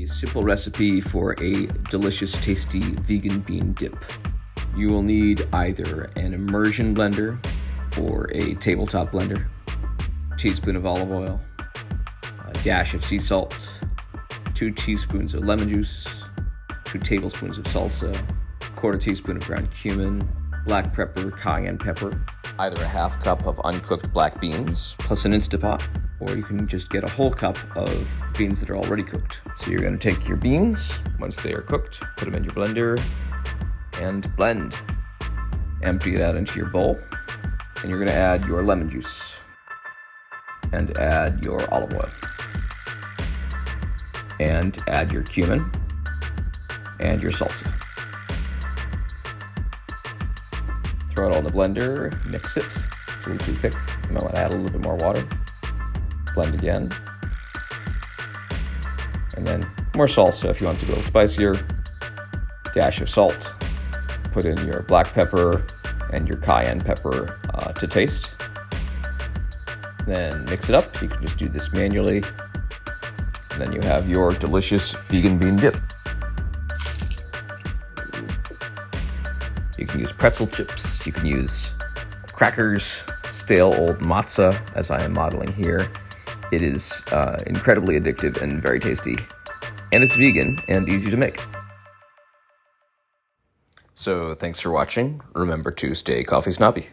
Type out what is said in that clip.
simple recipe for a delicious, tasty vegan bean dip. You will need either an immersion blender or a tabletop blender, a teaspoon of olive oil, a dash of sea salt, 2 teaspoons of lemon juice, 2 tablespoons of salsa, quarter teaspoon of ground cumin, black pepper, cayenne pepper, either a half cup of uncooked black beans, plus an Instapot, or you can just get a whole cup of beans that are already cooked. So you're going to take your beans, once they are cooked, put them in your blender and blend. Empty it out into your bowl, and you're going to add your lemon juice and add your olive oil and add your cumin and your salsa. Throw it all in the blender, mix it. It's a little too thick. You might want to add a little bit more water. Blend again. And then more salsa if you want to go a little spicier. Dash of salt. Put in your black pepper and your cayenne pepper to taste. Then mix it up. You can just do this manually. And then you have your delicious vegan bean dip. You can use pretzel chips, you can use crackers, stale old matzah, as I am modeling here. It is incredibly addictive and very tasty. And it's vegan and easy to make. So thanks for watching. Remember to stay coffee snobby.